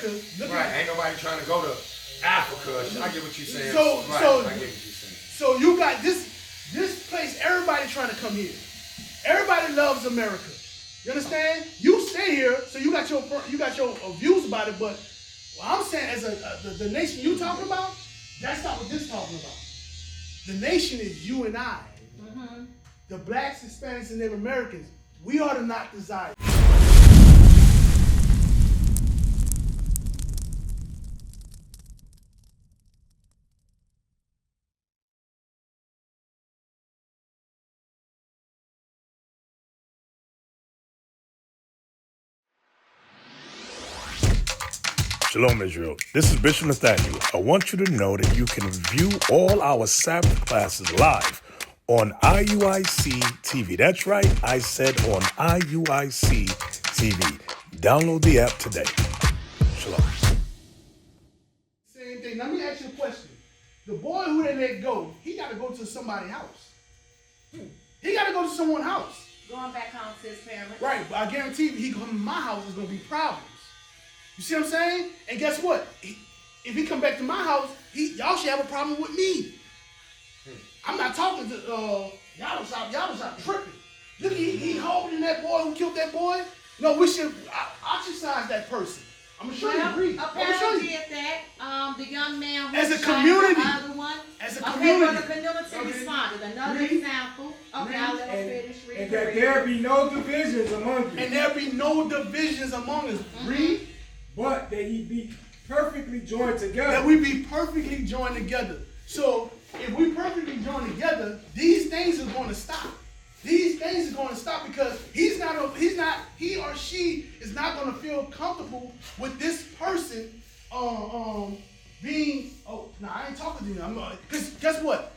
America. Ain't nobody trying to go to Africa. I get what you're saying. So I get what you're saying. So you got this place. Everybody trying to come here. Everybody loves America. You understand? You stay here, so you got your views about it. But what I'm saying, as the nation you talking about, that's not what this talking about. The nation is you and I. Mm-hmm. The blacks, Hispanics, and Native Americans. We are to not desire. Shalom, Israel. This is Bishop Nathaniel. I want you to know that you can view all our Sabbath classes live on IUIC TV. That's right, I said on IUIC TV. Download the app today. Shalom. Same thing. Let me ask you a question. The boy who they let go, he got to go to somebody's house. He got to go to someone's house. Going back home to his parents. Right, but I guarantee you, he come to my house, there's going to be problems. You see what I'm saying? And guess what? If he come back to my house, y'all should have a problem with me. I'm not talking to y'all was out tripping. Look, he holding that boy who killed that boy. No, we should ostracize that person. I'm gonna show you. Apparently did that. The young man who as a shot community, the other one. As a community. community. Okay, well, the community responded. Another example. Okay, I'll let him finish reading. And that there be no divisions among you. And there be no divisions among us. Read. But that ye be perfectly joined together. That we be perfectly joined together. So if we perfectly joined together, these things are going to stop. These things are going to stop because he or she is not going to feel comfortable with this person being. Oh, no, I ain't talking to you. Because guess what?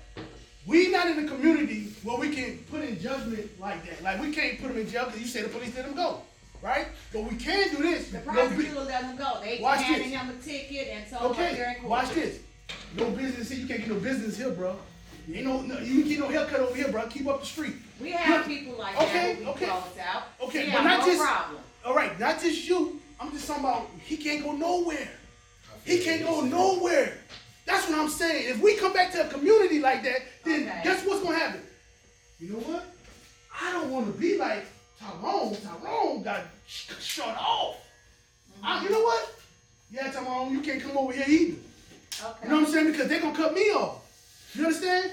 We not in a community where we can put in judgment like that. Like we can't put them in jail because you say the police let them go. Right? But we can do this. The prosecutor let him go. They handed him a ticket and told him they're in court. Watch this. No business here. You can't get no business here, bro. Ain't no you can get no haircut over here, bro. Keep up the street. We have people like that who we close out. Okay, we but not just problem. All right, not just you. I'm just talking about he can't go nowhere. He can't go nowhere. That's what I'm saying. If we come back to a community like that, then guess what's gonna happen? You know what? I don't want to be like Tyrone got shut off. You know what? Yeah, Tyrone, you can't come over here either. Okay. You know what I'm saying? Because they're going to cut me off. You understand?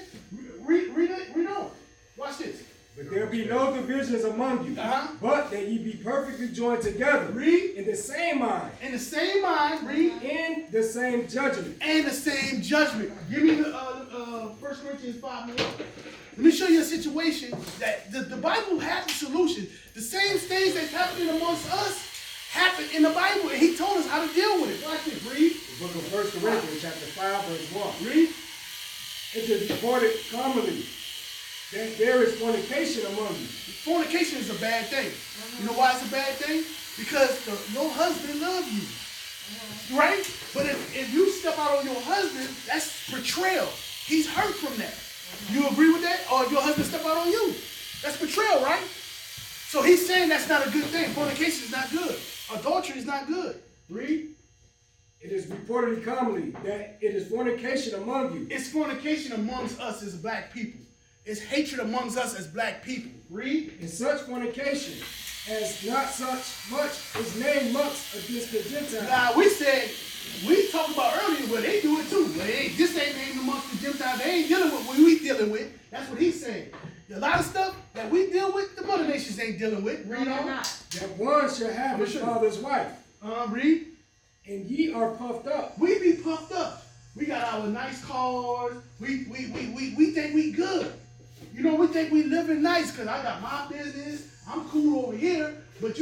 Read on. Watch this. But there be no divisions among you, but that ye be perfectly joined together. Read. In the same mind. In the same mind. Read. In the same judgment. And the same judgment. Give me the 1 Corinthians 5:1. Let me show you a situation that the Bible has a solution. The same things that's happening amongst us happen in the Bible, and he told us how to deal with it. Watch this. Read. The book of 1 Corinthians chapter 5 verse 1. Read. It is reported commonly that there is fornication among you. Fornication is a bad thing. You know why it's a bad thing? Because your husband loves you. Right? But if you step out on your husband, that's betrayal. He's hurt from that. You agree with that? Or if your husband step out on you, that's betrayal, right? So he's saying that's not a good thing. Fornication is not good. Adultery is not good. Read. It is reported commonly that it is fornication among you. It's fornication amongst us as black people. It's hatred amongst us as black people. Read. And such fornication as not such much is named months against the Gentiles. Now we talked about earlier, but they do it too. This ain't named amongst the Gentiles. They ain't dealing with what we dealing with. That's what he's saying. A lot of stuff that we deal with, the mother nations ain't dealing with. Read on. That one shall have his father's wife. Read. And ye are puffed up. We be puffed up. We got our nice cars. We think we good. You know, we think we living nice because I got my business. I'm cool over here. But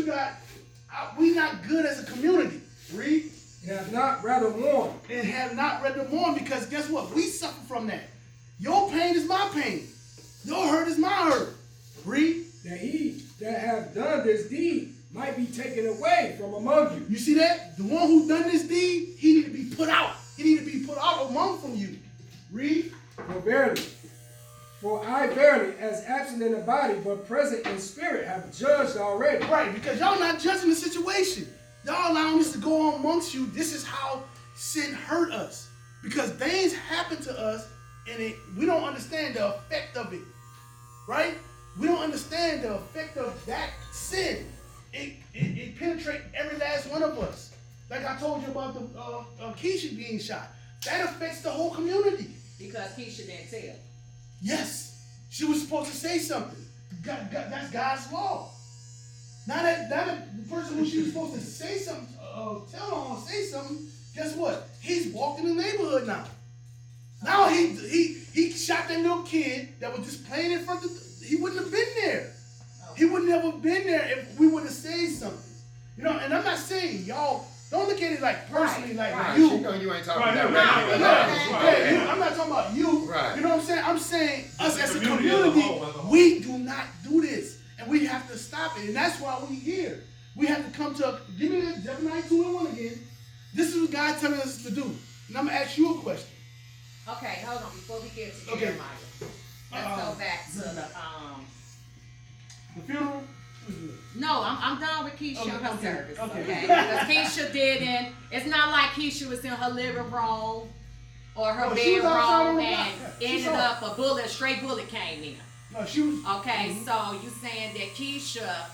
we not good as a community. Read. And have not rather warned. And have not rather warned because guess what? We suffer from that. Your pain is my pain. Your hurt is my hurt. Read. That he that hath done this deed might be taken away from among you. You see that? The one who done this deed, he need to be put out. He need to be put out among from you. Read. For I verily, as absent in the body, but present in spirit, have judged already. Right, because y'all not judging the situation. y'all allowing this to go on amongst you. This is how sin hurt us. Because things happen to us and we don't understand the effect of it. Right? We don't understand the effect of that sin. It penetrates every last one of us. Like I told you about the Keisha being shot. That affects the whole community. Because Keisha didn't tell. Yes. She was supposed to say something. That's God's law. Now that the person who she was supposed to say something, tell on, say something, guess what? He's walking the neighborhood now. Now he shot that little kid that was just playing in front of he wouldn't have been there. He would never have been there if we would have said something. You know, and I'm not saying y'all don't look at it like personally, like you. She know you ain't talking Right, about right. I'm not talking about you. Right. You know what I'm saying? I'm saying us as a community, we do not do this. And we have to stop it. And that's why we're here. We have to come to, give me that Zephaniah 2:1 again. This is what God's telling us to do. And I'm going to ask you a question. Okay, hold on. Before we get to Okay. Jeremiah, let's go back to The funeral? No, I'm done with Keisha and her Okay. service, Okay. okay? Because Keisha didn't. It's not like Keisha was in her living room or her No, she was outside bedroom on the and block. Yeah, she ended saw up a straight bullet came in. No, she was. Okay, so you saying that Keisha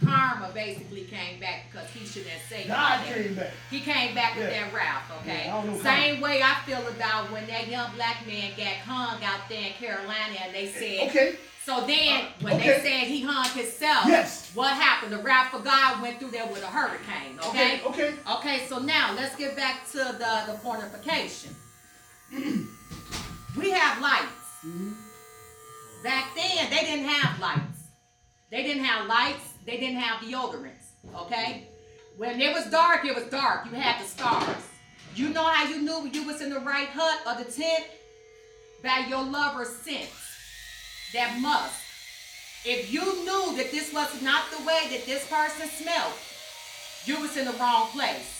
karma basically came back because Keisha didn't say God nothing. came back. He came back with Yeah. that wrath, okay? Yeah, I don't know Same way I feel about when that young black man got hung out there in Carolina and they said, Okay. so then when okay. they said he hung himself, Yes. what happened? The wrath of God went through there with a hurricane, okay? Okay. Okay, so now let's get back to the fornication. We have lights. Mm-hmm. Back then, they didn't have lights. They didn't have lights. They didn't have deodorants, okay? When it was dark, it was dark. You had the stars. You know how you knew you was in the right hut or the tent? By your lover's scent, that musk. If you knew that this was not the way that this person smelled, you was in the wrong place.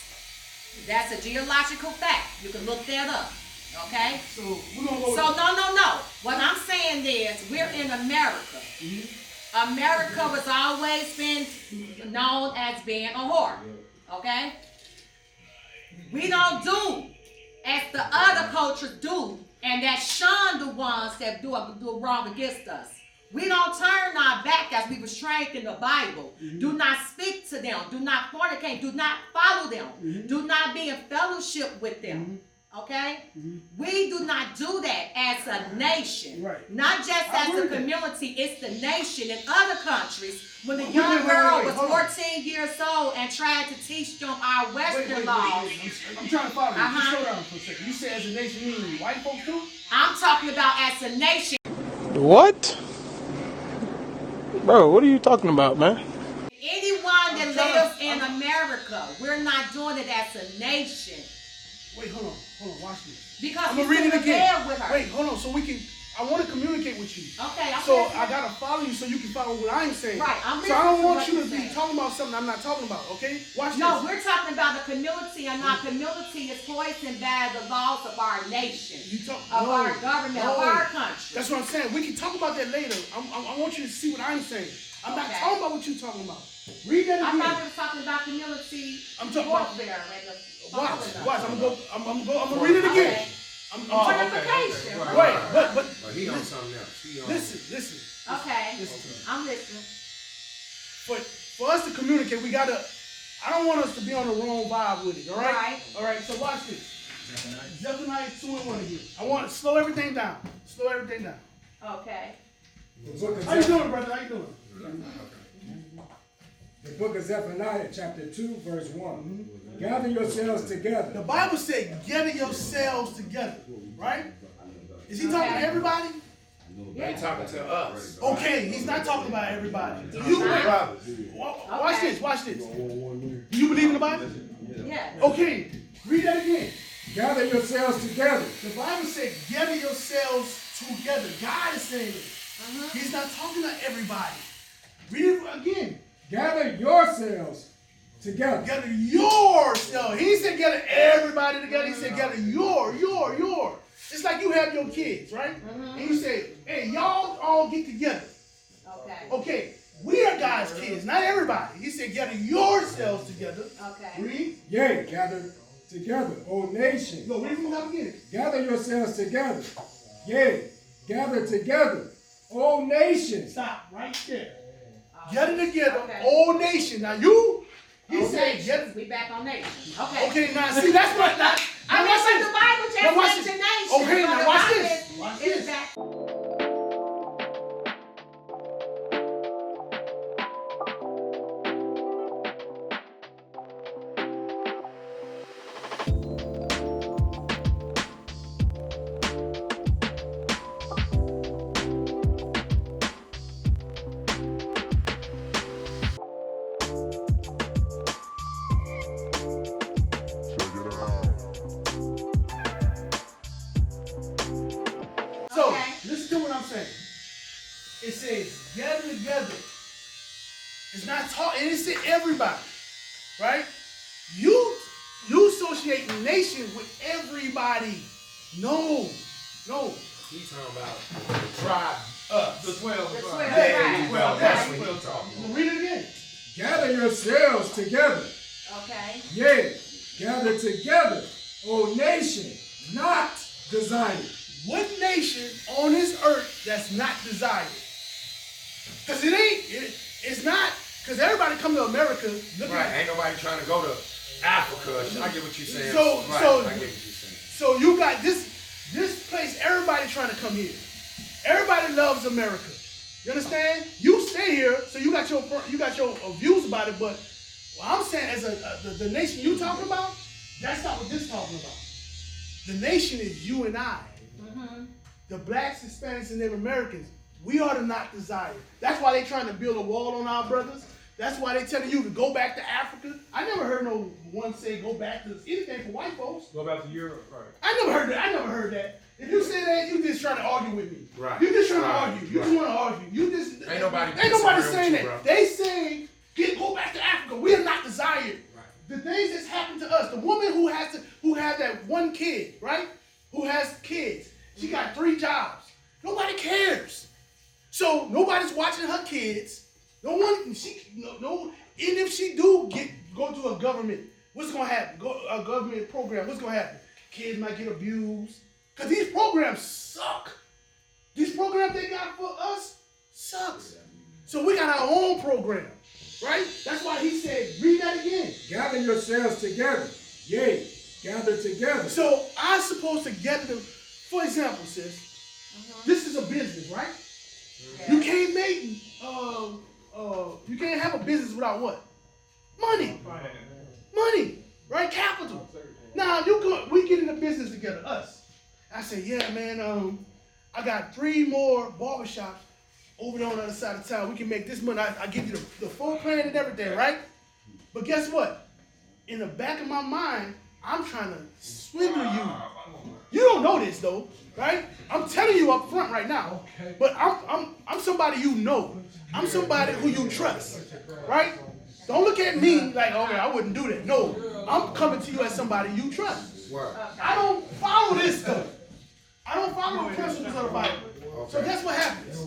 That's a geological fact. You can look that up, okay? So we're going to go. So no. What I'm saying is we're in America. Mm-hmm. America was always been known as being a whore, okay? We don't do as the other cultures do, and that shun the ones that do wrong against us. We don't turn our back as we was trained in the Bible. Mm-hmm. Do not speak to them. Do not fornicate. Do not follow them. Mm-hmm. Do not be in fellowship with them. Mm-hmm. Okay? Mm-hmm. We do not do that as a nation. Right. Not just as a community, it's the nation. In other countries, when a young girl was 14 years old and tried to teach them our Western laws. I'm trying to follow you. Just slow down for a second. You said as a nation, you mean white folks too? I'm talking about as a nation. What? Bro, what are you talking about, man? Anyone that lives in America, we're not doing it as a nation. Wait, hold on, watch this. Because I'm gonna read it again. With her. Wait, hold on, so we can. I want to communicate with you. Okay. So I gotta follow you so you can follow what I'm saying. Right. I'm so I don't want you to be talking about something I'm not talking about. Okay? Watch this. No, we're talking about the community, and our community is poisoned by the laws of our nation, our government, of our country. That's what I'm saying. We can talk about that later. I want you to see what I'm saying. I'm not talking about what you're talking about. Read that again. I'm not talking about community warfare. Watch. I'm gonna read it again. Okay. Fornication. Right. But he on something else. Listen. Okay. Listen. I'm listening. For us to communicate, we gotta. I don't want us to be on the wrong vibe with it. All right. All right. So watch this. Zephaniah 2:1 again. I want to slow everything down. Okay. How you doing, brother? How you doing? The book of Zephaniah, chapter 2, verse 1. Gather yourselves together. The Bible said, gather yourselves together. Right? Is he talking to everybody? He talking to us. Okay, he's not talking about everybody. Watch this. Do you believe in the Bible? Yeah. Okay, read that again. Gather yourselves together. The Bible said, gather yourselves together. God is saying it. He's not talking to everybody. Read it again. Gather yourselves together. Gather yourself. He said gather everybody together. He said gather your. It's like you have your kids, right? And you say, hey, y'all all get together. Okay. Okay, We are God's kids, not everybody. He said, gather yourselves together. Okay. Read. Yea, gather together, O nation. No, read from the top again. Gather yourselves together. Yea, gather together, O nation. Stop right there. Gather together, Okay. all nation. Now he said, Nations. We back on nations. Okay. okay, now see, that's what, now I mean, watch but this. the Bible just Now watch mentioned this. nations. Okay, So now the watch Bible this. Watch is this. back. So, Okay. listen to what I'm saying. It says, gather together. It's not talking, it said everybody, right? You associate nation with everybody. No. He's talking about the tribe, us. The 12 The tribes. 12 Yeah, tribes. Well, that's that's what he's talking about. Read it again. Gather yourselves together. Okay. Yea, gather together, O nation, not desired. What nation on this earth that's not desired? Because it's not, because everybody come to America looking Right, at. ain't nobody trying to go to Africa. I get what you're saying. So- right, so- I get what you're saying. So you got this place, everybody trying to come here. Everybody loves America. You understand? You stay here, so you got your views about it, but what I'm saying as the nation you talking about, that's not what this talking about. The nation is you and I. The blacks, Hispanics, and Native Americans. We are the not desired. That's why they trying to build a wall on our brothers. That's why they telling you to go back to Africa. I never heard no one say go back to anything for white folks. Go back to Europe, right? I never heard that. If you say that, you just trying to argue with me. Right. You just trying Right. to argue. You just want to argue. You just Ain't nobody saying disagreeing with you, that. bro. They say go back to Africa. We are not desired. Right. The things that's happened to us. The woman who had that one kid, right? Who has kids. She got 3 jobs. Nobody cares. So nobody's watching her kids. No one. No. And if she do go to a government, what's gonna happen? A government program. What's gonna happen? Kids might get abused. Cause these programs suck. These programs they got for us sucks. So we got our own program, right? That's why he said, read that again. Gather yourselves together. Yea, gather together. So I'm supposed to gather them. For example, sis, this is a business, right? Yeah. You can't make you can't have a business without what? Money. Money, right? Capital. Now we get in the business together, us. I say, yeah, man, I got 3 more barbershops over there on the other side of town. We can make this money. I give you the full plan and everything, right? But guess what? In the back of my mind, I'm trying to swindle you. You don't know this though, right? I'm telling you up front right now. But I'm somebody you know. I'm somebody who you trust, right? Don't look at me like, okay, I wouldn't do that. No, I'm coming to you as somebody you trust. Word. I don't follow this stuff. I don't follow the principles of the Bible. So guess what happens?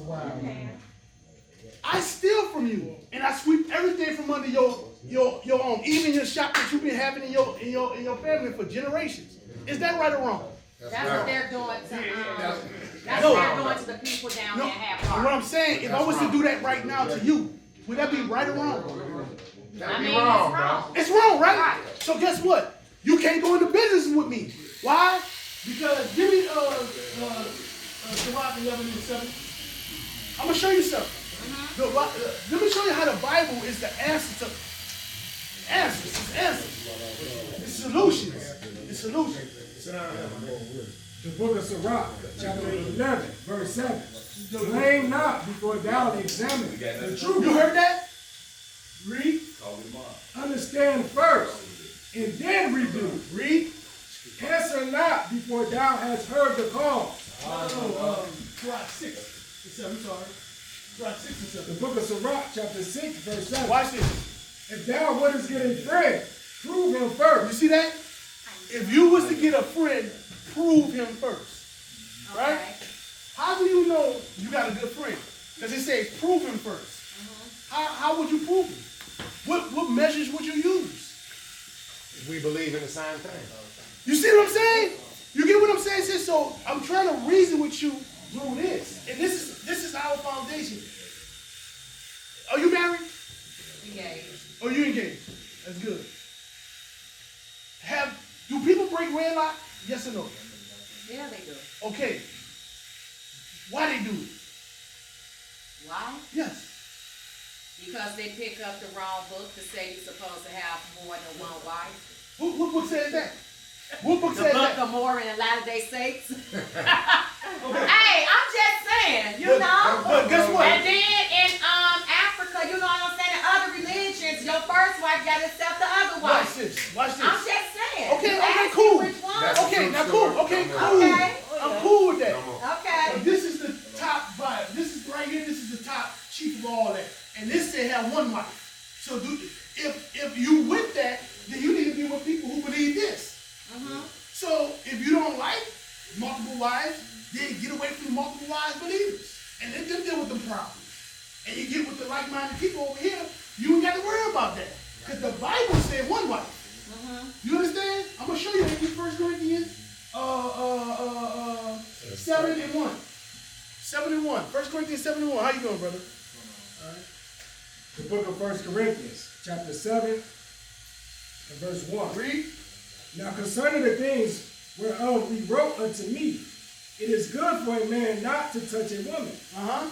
I steal from you, and I sweep everything from under your own, even your shop that you've been having in your family for generations. Is that right or wrong? That's what they're doing to that's No. what they're doing to the people down No. there in Half What Park. I'm saying, if I was to do that right now to you, would that be right or wrong? I mean, it's wrong. It's wrong, right? Right. So guess what? You can't go into business with me. Why? Because give me Sirach 11:7. I'm gonna show you something. Let me show you how the Bible is the answer to answers. It's answers. It's solutions. It's solutions. The book of Sirach, chapter 11, verse 7. Blame not before thou examine the truth. You heard that? Read. Understand first, and then rebuke. Read. Answer not before thou hast heard the cause. Sirach 6 and 7. I'm sorry. Sirach 6 and 7. The book of Sirach, chapter 6, verse 7. Watch this. If thou wouldest get a friend, prove him You first. see that? If you was to get a friend, prove him first. Right? Okay. How do you know you got a good friend? Because it says prove him first. How would you prove it? What measures would you use? We believe in the same thing. You see what I'm saying? You get what I'm saying? So I'm trying to reason with you through this. And this is our foundation. Are you married? Engaged. Oh, you engaged. That's good. Do people break wedlock? Yes or no? Yeah, they do. Okay. Why they do it? Why? Yes. Because they pick up the wrong book to say you're supposed to have more than one wife. What book says that? What book The says Book that? of Mormon and Latter-day Saints. Okay. Hey, I'm just saying, you know. But guess what? And then in Africa, you know what I'm saying, in other religions, your first wife got to accept the other Watch wife. this. Watch this. I'm just saying. Okay, You okay, ask me cool. which one. That's Okay, a now true cool. story. Okay, Come cool. on. Okay. I'm cool with that. Okay. But this is the top vibe. This is right here. This is the top chief of all that. And this said have one wife. So if you with that, then you need to be with people who believe this. So if you don't like multiple wives, then get away from the multiple wives believers. And let them deal with the problems. And you get with the like-minded people over here, you ain't got to worry about that. Because the Bible said one wife. You understand? I'm going to show you that in 1 Corinthians 7:1. 7:1. 1 Corinthians 7:1. How you doing, brother? All right. The book of 1 Corinthians, chapter 7, and verse 1. Read. Now concerning the things whereof we wrote unto me, it is good for a man not to touch a woman.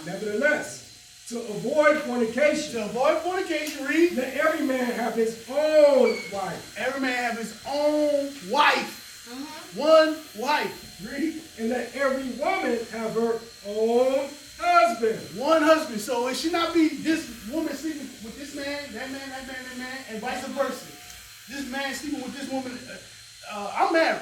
Nevertheless, to avoid fornication. To avoid fornication, read. Let every man have his own wife. Every man have his own wife. One wife. Read. And let every woman have her own husband. One husband. So it should not be this woman sleeping with this man, that man, that man, that man, and vice versa. This man sleeping with this woman. I'm married.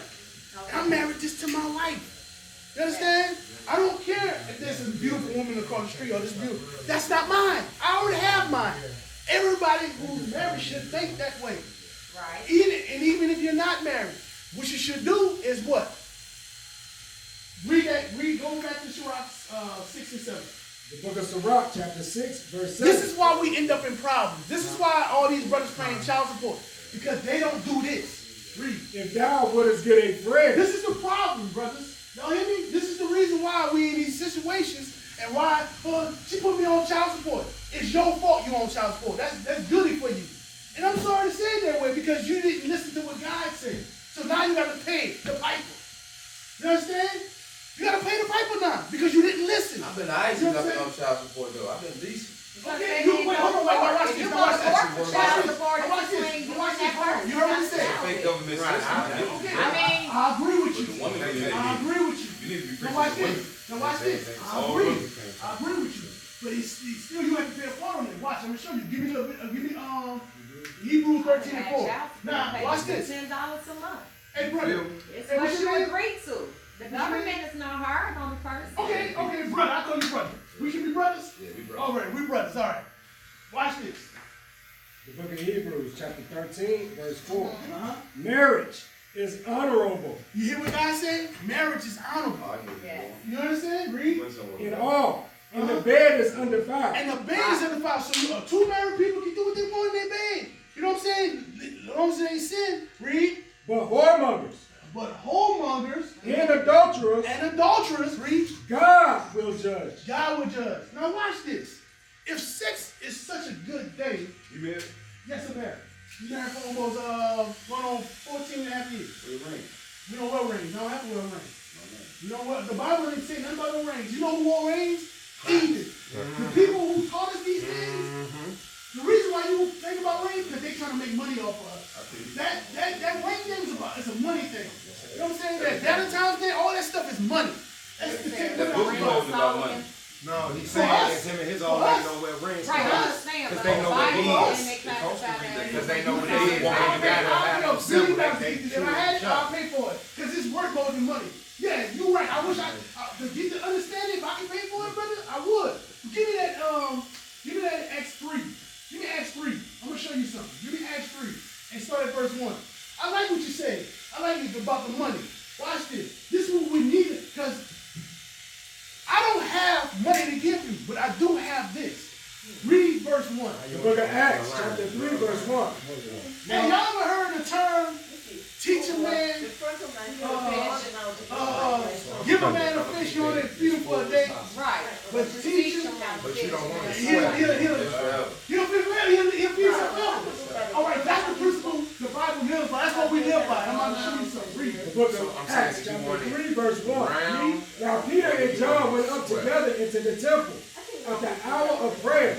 I'm married just to my wife. You understand? I don't care if there's a beautiful woman across the street or this beautiful. That's not mine. I already have mine. Everybody who's married should think that way. Right. Even if you're not married, what you should do is what? Go back to Sirach 6 and 7. The book of Sirach, chapter 6, verse 7. This is why we end up in problems. This is why all these brothers paying child support. Because they don't do this. Read. If thou wouldest get a friend. This is the problem, brothers. Y'all hear me? This is the reason why we in these situations and why she put me on child support. It's your fault you on child support. That's goody for you. And I'm sorry to say it that way because you didn't listen to what God said. So now you got to pay the piper. You understand? You got to pay the piper now because you didn't listen. I've been nice You know enough what I'm on child support though. I've been decent. Okay, hold on, wait, watch this. You Watch want to work for this. child Watch this. support Watch this. between you Watch and that this. person. You heard what he said. Fake government system. Okay. I mean, I agree with you. Woman I get agree with you. You need to be Now watch preaching to this. Now watch this. I agree. I agree with you. But it's still you have to pay a part on it. Watch, I'm gonna show you. Give me Hebrews 13 and 4. Now watch this. $10 a month. Hey brother. It's Hey, what what you you agreed to. The government is not hard on the person. Okay, brother. I call you brother. We should be brothers? Yeah, we brothers. All right, we brothers. All right. Watch this. The book of Hebrews, chapter 13, verse 4. Marriage is honorable You hear what God said? Marriage is honorable. Yes. You understand? Read. in all, and the bed is undefiled. And the bed is undefiled. So two married people can do what they want in their bed. You know what I'm saying? As long as it ain't sin. Read. But whoremongers But whoremongers and adulterers, and adulterers, read, God will judge. God will judge. Now watch this. If sex is such a good thing, You married? yes, I'm married. You married for almost going on 14 and a half years. With a ring. We don't wear rings. I don't have to wear rings. You know what? The Bible didn't say nothing about no rings. You know who wore rings? Heathen. The people who taught us these things, the reason why you think about rings because they're trying to make money off of us. That ring thing is it's a money thing. You know what I'm saying? That Valentine's Day, all that stuff is money. That's the thing. That book knows about money. No, he's For saying us. that him and his For old us. lady don't wear rings. Right, I understand, Because but they the know what it Bible is. and they classify that. Because they know what I it is. And you gotta have them simple. If I had it, I'll pay for it. Because it's worth more than money. Yeah, you're right. I wish to get the understanding, if I could pay for it, brother, I would. Give me that Acts 3. Give me Acts 3. I'm going to show you something. Give me Acts 3 and start at verse 1. I like what you said. I like it about the money. Watch this. This is what we need because I don't have money to give you, but I do have this. Read verse 1. The book of Acts, chapter 3, verse 1. Hey, y'all ever heard the term teach a man, give a man a fish, you only feed him for a day? Right. But teach him, But you don't want to he'll sweat. feed himself. All right, that's the principle the Bible lives by. That's what we live by. I'm going to show you something. Read The it. book So of I'm saying Acts, that you chapter want it 3, verse 1. brown. Now Peter and John went up together into the temple at the hour of prayer,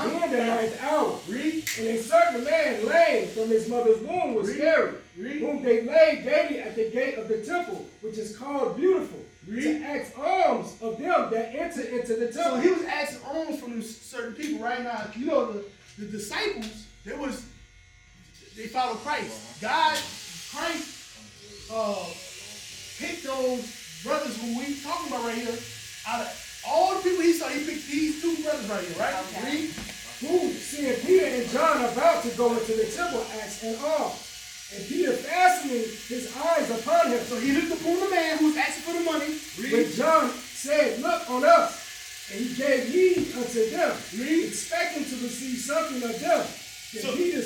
being the 9th hour. Read. And a certain man lame from his mother's womb was carried, whom they laid daily at the gate of the temple, which is called Beautiful, to ask alms of them that enter into the temple. So he was asking alms from certain people right now. You know, the disciples, they followed Christ. Christ picked those brothers who we talking about right here. Out of all the people he saw, he picked these two brothers right here, right? Okay. Who, seeing Peter and John about to go into the temple, asked an alms. And Peter, fastening his eyes upon him, So he looked upon the man who was asking for the money. but John said, Look on us. And he gave heed unto them, expecting to receive something of them. Then Peter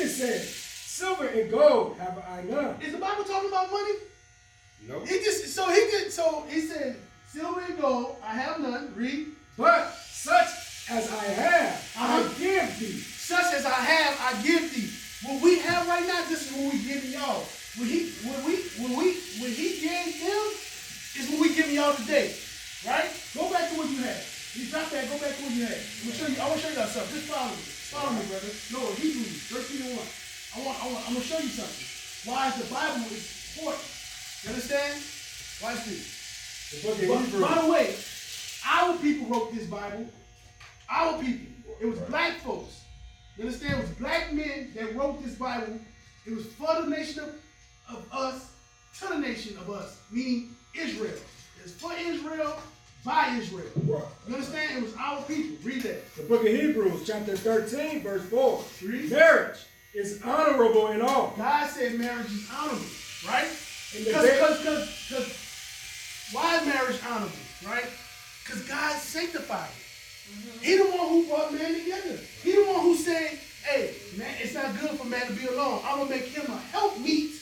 said, Silver and gold have I none. Is the Bible talking about money? Nope. He said, silver and gold, I have none. Read. But such as I have, I give thee. Such as I have, I give thee. What we have right now, this is what we giving y'all. What he gave them is what we giving y'all today. Right? Go back to what you had. You drop that, go back to what you had. I want to show y'all something. Just follow me. Follow me, brother. No, Hebrews, verse 1. I'm gonna show you something. Why the Bible is important. You understand? Watch this. The book of Hebrews. By the way, our people wrote this Bible. Our people. It was black folks. You understand? It was black men that wrote this Bible. It was for the nation of us, to the nation of us, meaning Israel. It's for Israel, by Israel. You understand? It was our people. Read that. The book of Hebrews, chapter 13, verse 4. Read. Marriage is honorable in all. God said marriage is honorable, right? Because why is marriage honorable, right? Because God sanctified it. He the one who brought man together. He the one who said, hey, man, it's not good for man to be alone. I'm going to make him a helpmeet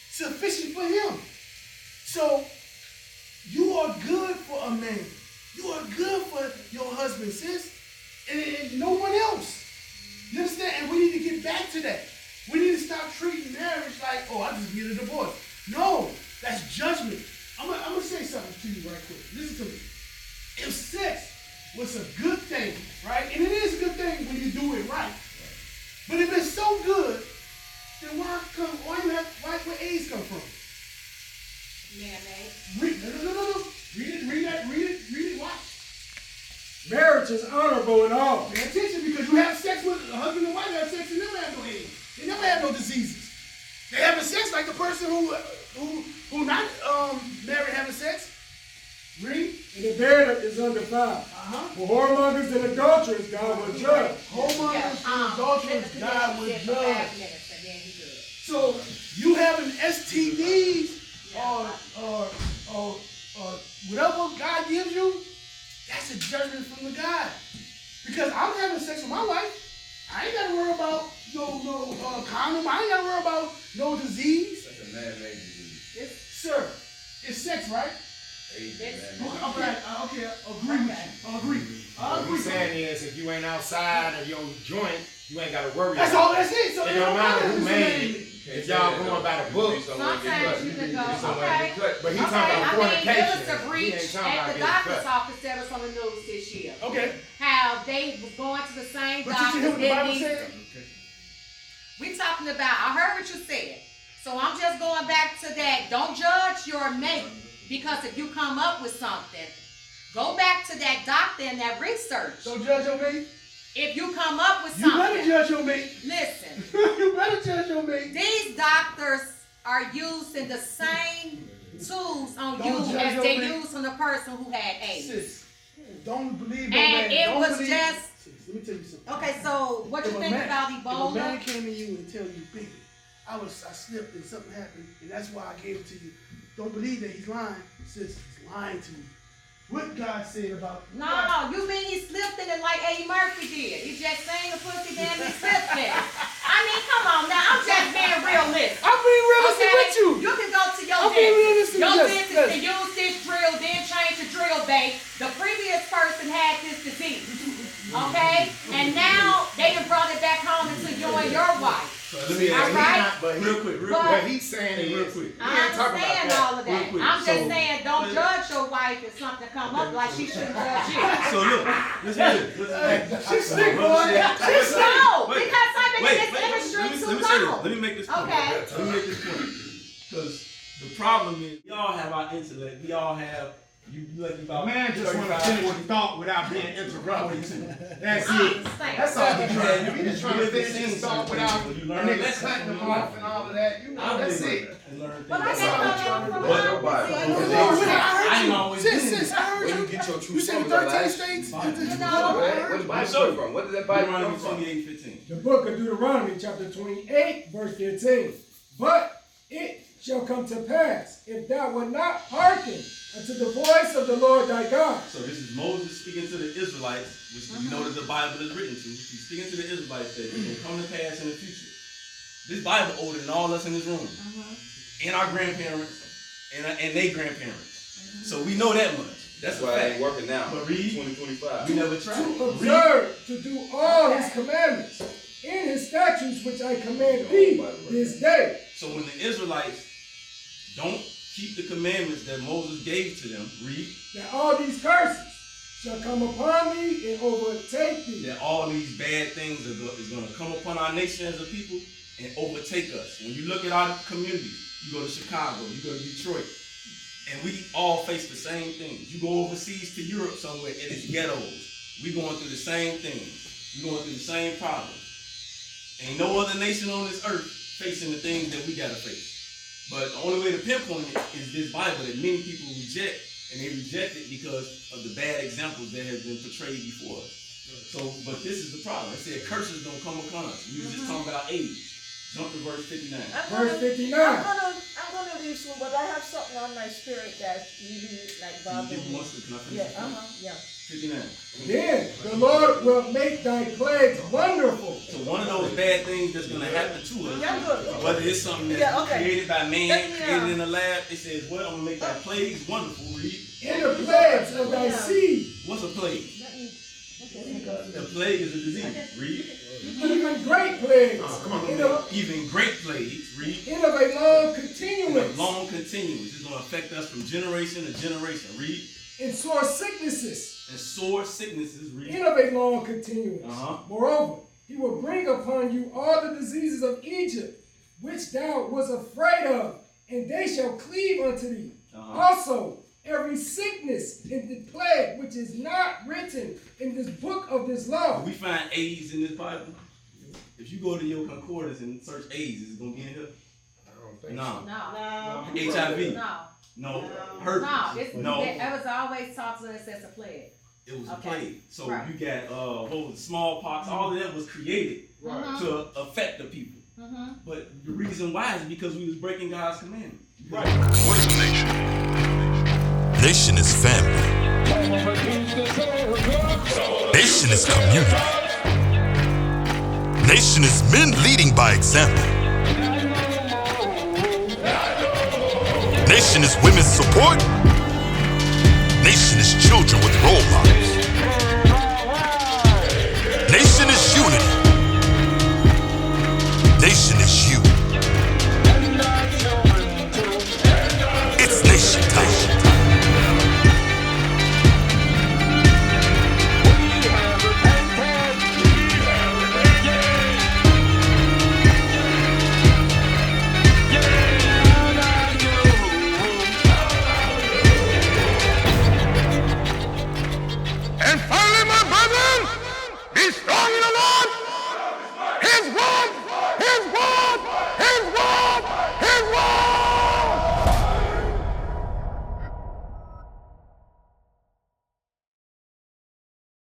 sufficient for him. So, you are good for a man. You are good for your husband, sis. And no one else. You understand? And we need to get back to that. We need to stop treating marriage like, oh, I just get a divorce. No, that's judgment. I'm gonna say something to you right quick. Listen to me. If sex was a good thing, right? And it is a good thing when you do it right. But if it's so good, then where AIDS come from? Man-made. No. Read it, watch. Marriage is honorable in all. Pay attention, because you have sex with a husband and wife, have sex, and never have no AIDS. They never have no diseases. They having sex like the person who not married having sex. Read. And the bed is undefiled. For whoremongers and adulterers, God will judge. Whoremongers and adulterers, God will judge. So you having STDs or whatever God gives you, that's a judgment from the God. Because I'm having sex with my wife. I ain't got to worry about no condom. I ain't got to worry about no disease. That's a man-made disease. Sir, it's sex, right? AIDS is Okay, man-made. agree with you. Agree. What we're saying is, if you ain't outside of your joint, you ain't got to worry That's about all that's it. So it. It don't matter who made it. Can't If say y'all that, going though. by the book. Sometimes you can go, okay. But he Okay, talking about fornication. It was a He breach ain't talking at about the getting doctor's cut. office that was on the news this year. Okay. How they was going to the same But you doctor. hear what the Bible said? We talking about, I heard what you said. So I'm just going back to that. Don't judge your mate, because if you come up with something, go back to that doctor and that research. Don't judge your mate. If you come up with You something, better judge your mate. listen. You better judge your mate. These doctors are using the same tools on Don't you judge as your they mate. used on the person who had AIDS. Sis, don't believe no And man. it Don't was believe. just- Sis, let me tell you something. Okay, so what you If a think man- about If a Ebola? man came to you and tell you, baby, I slipped and something happened, and that's why I gave it to you. Don't believe that he's lying. Sis, he's lying to you. What God said about No, you mean he slipped in it like Eddie Murphy did. He just sang the pussy, then he slipped in it. I mean, come on now. I'm just being realistic. I'm being realistic with you. You can go to your I'm being dentist. realistic, Your yes, dentist yes. can use this drill, then change the drill bait. The previous person had this disease. Okay? And now they done brought it back home into you and your wife. See, All right? but Real quick. what he's saying is, real quick. we ain't talking about understand that. all of that. Real quick. I'm just So- saying, don't judge your wife if something come up like she shouldn't judge you. So look, listen to this. She's sick, boy. She's sick. No, Wait, because I've been in this let industry me too say this. long. Let me make this point. Okay. Let me make this point. Because the problem is, we all have our intellect. We all have, you like about Man just want to 35, finish 40. the thought without being interrupted. That's I it. understand. That's all he's Yeah, trying to you do. He's just trying to live finish and his see thought something. without When you a learn nigga lessons, cutting when him you off and all of that. You know, that's it. And learn But I things. can't all I'm come trying from to my do. Nobody. See, No, you no, know, I ain't I always heard you. been Sis, I heard Where you. you get your true You said smoke, 13 like, states. know, Where the Bible come from? Where did that Bible Deuteronomy come from? 28:15. The book of Deuteronomy, chapter 28, verse 15. But it shall come to pass, if thou wilt not hearken unto the voice of the Lord thy God. So this is Moses speaking to the Israelites, which we know that the Bible is written to. He's speaking to the Israelites that it will come to pass in the future. This Bible older than all us in this room, and our grandparents, and their grandparents. So we know that much. That's That's a why it ain't fact. working now. But read. 2025. We never tried. To observe, to do all his commandments, in his statutes which I command thee this day. So when the Israelites don't keep the commandments that Moses gave to them, read, That all these curses shall come upon thee and overtake thee. that all these bad things is going to come upon our nation as a people and overtake us. When you look at our communities, you go to Chicago, you go to Detroit, and we all face the same things. You go overseas to Europe somewhere, and it's ghettos. We going through the same things. We going through the same problems. Ain't no other nation on this earth facing the things that we gotta face. But the only way to pinpoint it is this Bible that many people reject, and they reject it because of the bad examples that have been portrayed before us. So, but this is the problem. It said curses don't come upon us. We was just talking about age. Jump to verse 59. Verse 59. I'm gonna leave soon, but I have something on my spirit that really like Can you bothers give me me. one second? Can I finish? Yeah, yeah. 59. Then the Lord will make thy plagues wonderful. So one of those bad things that's gonna happen to us, Yeah, good. whether it's something that's Yeah, okay. created by man, Let me, created in the lab, it says, what? I'm gonna make thy plagues wonderful. Read. In the plagues of thy seed, What's a plague? Let me think of A plague is a disease. Read. even great plagues, Come on, in of even great plagues. Read. a long In a continuance, long continuous. It's gonna affect us from generation to generation. Read. in sore sicknesses, And sore sicknesses. Read. in of a long continuance. Uh-huh. Moreover, he will bring upon you all the diseases of Egypt, which thou was afraid of, and they shall cleave unto thee. Uh-huh. Also, every sickness and the plague which is not written in this book of this law. Do we find AIDS in this Bible? If you go to your concordance and search AIDS, is it gonna be in here? I don't think No. No. HIV? No. No. No, Herpes? it's, No. it was always taught to us as a plague. It was a Okay. plague. So Right. you got what was it, smallpox, all of that was created Right. to affect the people. But the reason why is because we was breaking God's commandment. What is a nation? Nation is family. Nation is community. Nation is men leading by example. Nation is women's support. Nation is children with role models. Nation is unity. Nation is